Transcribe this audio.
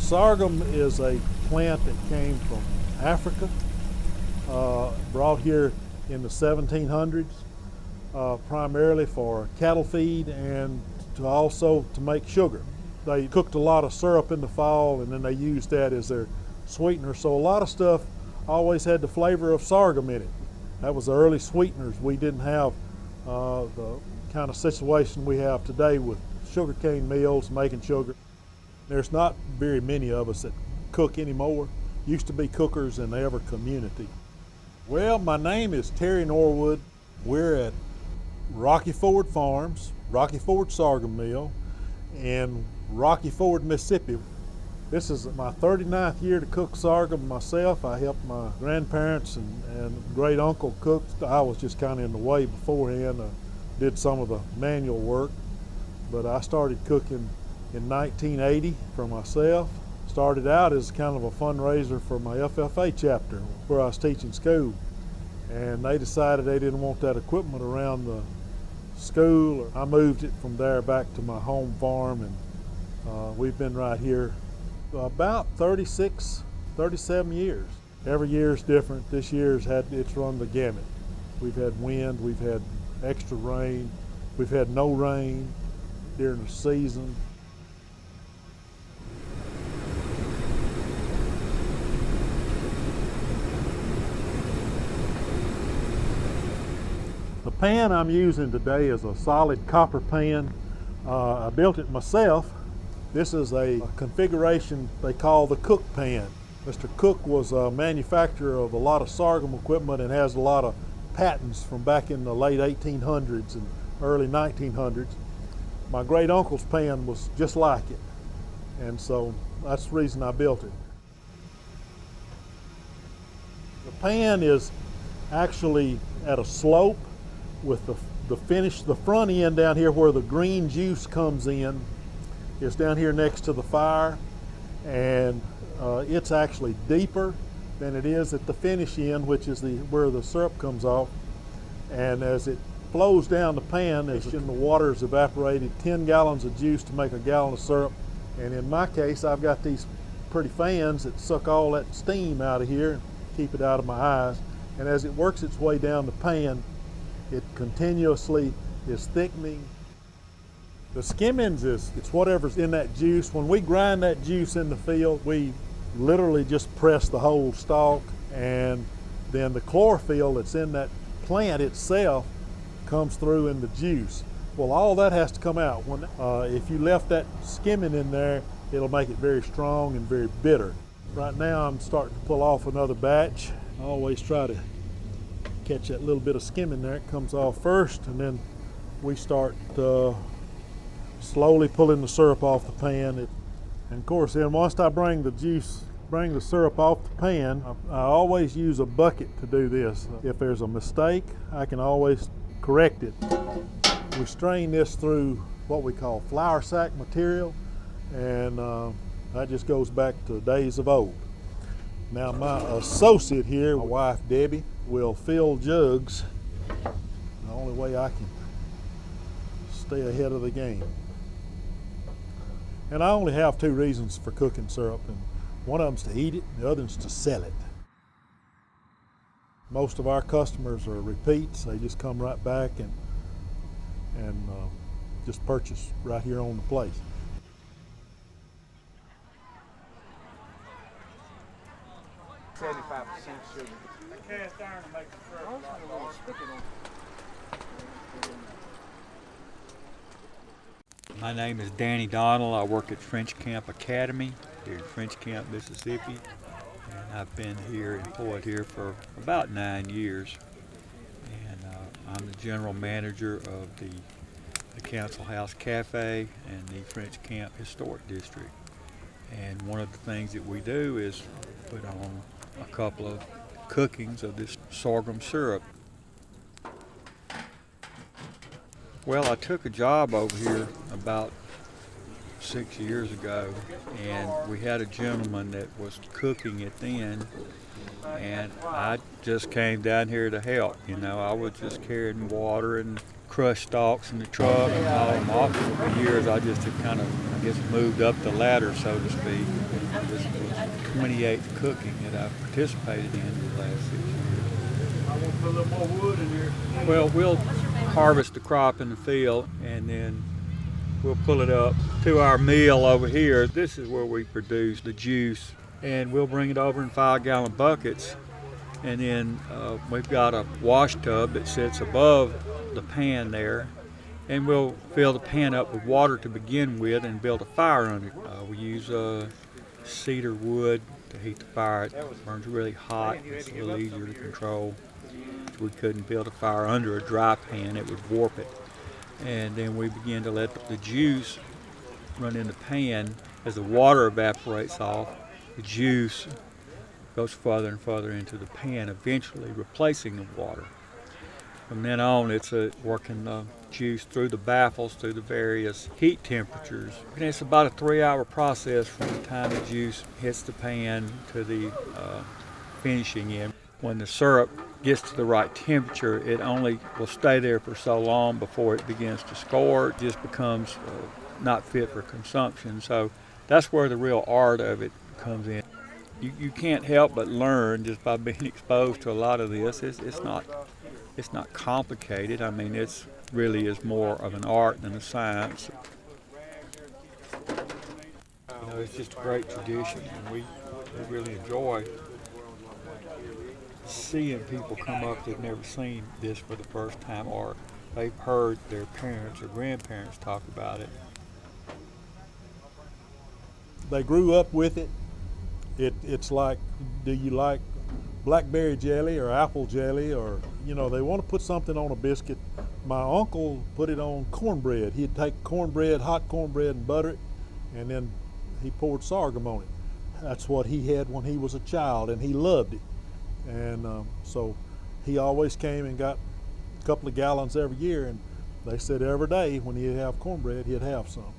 Sorghum is a plant that came from Africa, brought here in the 1700s, primarily for cattle feed and to make sugar. They cooked a lot of syrup in the fall, and then they used that as their sweetener. So a lot of stuff always had the flavor of sorghum in it. That was the early sweeteners. We didn't have the kind of situation we have today with sugarcane mills making sugar. There's not very many of us that cook anymore. Used to be cookers in every community. Well, my name is Terry Norwood. We're at Rocky Ford Farms, Rocky Ford Sorghum Mill in Rocky Ford, Mississippi. This is my 39th year to cook sorghum myself. I helped my grandparents and great uncle cook. I was just kind of in the way beforehand. I did some of the manual work, but I started cooking in 1980 for myself. Started out as kind of a fundraiser for my FFA chapter where I was teaching school. And they decided they didn't want that equipment around the school. I moved it from there back to my home farm, and we've been right here about 36, 37 years. Every year is different. This year's it's run the gamut. We've had wind, we've had extra rain, we've had no rain during the season. The pan I'm using today is a solid copper pan. I built it myself. This is a configuration they call the Cook pan. Mr. Cook was a manufacturer of a lot of sorghum equipment and has a lot of patents from back in the late 1800s and early 1900s. My great uncle's pan was just like it, and so that's the reason I built it. The pan is actually at a slope with the front end down here where the green juice comes in is down here next to the fire, and it's actually deeper than it is at the finish end, which is where the syrup comes off. And as it flows down the pan, as the water is evaporated, 10 gallons of juice to make a gallon of syrup. And in my case, I've got these pretty fans that suck all that steam out of here and keep it out of my eyes. And as it works its way down the pan, it continuously is thickening. The skimmings it's whatever's in that juice. When we grind that juice in the field, we literally just press the whole stalk, and then the chlorophyll that's in that plant itself comes through in the juice. Well, all that has to come out. If you left that skimming in there, it'll make it very strong and very bitter. Right now I'm starting to pull off another batch. I always try to catch that little bit of skimming there. It comes off first, and then we start slowly pulling the syrup off the pan. And of course, then once I bring the syrup off the pan, I always use a bucket to do this. If there's a mistake, I can always correct it. We strain this through what we call flour sack material, and that just goes back to days of old. Now my associate here, my wife Debbie, will fill jugs. The only way I can stay ahead of the game. And I only have two reasons for cooking syrup, and one of them's to eat it, the other's to sell it. Most of our customers are repeats. They just come right back and just purchase right here on the place. $75% sugar. Cast iron to make the syrup. My name is Danny Donald. I work at French Camp Academy here in French Camp, Mississippi. And I've been employed here for about 9 years. And I'm the general manager of the Council House Cafe and the French Camp Historic District. And one of the things that we do is put on a couple of cookings of this sorghum syrup. Well, I took a job over here about 6 years ago, and we had a gentleman that was cooking it then, and I just came down here to help. You know, I was just carrying water and crushed stalks in the truck and all them off. For years I just had kind of gets moved up the ladder, so to speak. This was 28th cooking that I've participated in the last 6 years. I want to put a little more wood in here. Well, we'll harvest the crop in the field, and then we'll pull it up to our mill over here. This is where we produce the juice, and we'll bring it over in 5-gallon buckets. And then we've got a wash tub that sits above the pan there, and we'll fill the pan up with water to begin with and build a fire under it. We use cedar wood to heat the fire. It burns really hot. It's a little easier to control. We couldn't build a fire under a dry pan, it would warp it. And then we begin to let the juice run in the pan. As the water evaporates off, the juice goes further and further into the pan, eventually replacing the water. From then on, it's working the juice through the baffles, through the various heat temperatures. And it's about a 3-hour process from the time the juice hits the pan to the finishing end. When the syrup gets to the right temperature, it only will stay there for so long before it begins to score. It just becomes not fit for consumption. So that's where the real art of it comes in. You can't help but learn just by being exposed to a lot of this. It's not complicated. I mean, it's really is more of an art than a science. You know, it's just a great tradition, and we really enjoy seeing people come up that've never seen this for the first time, or they've heard their parents or grandparents talk about it. They grew up with it. It's like, do you like blackberry jelly or apple jelly, or, you know, they want to put something on a biscuit. My uncle put it on cornbread. He'd take cornbread, hot cornbread, and butter it, and then he poured sorghum on it. That's what he had when he was a child, and he loved it. And so he always came and got a couple of gallons every year, and they said every day when he'd have cornbread, he'd have some.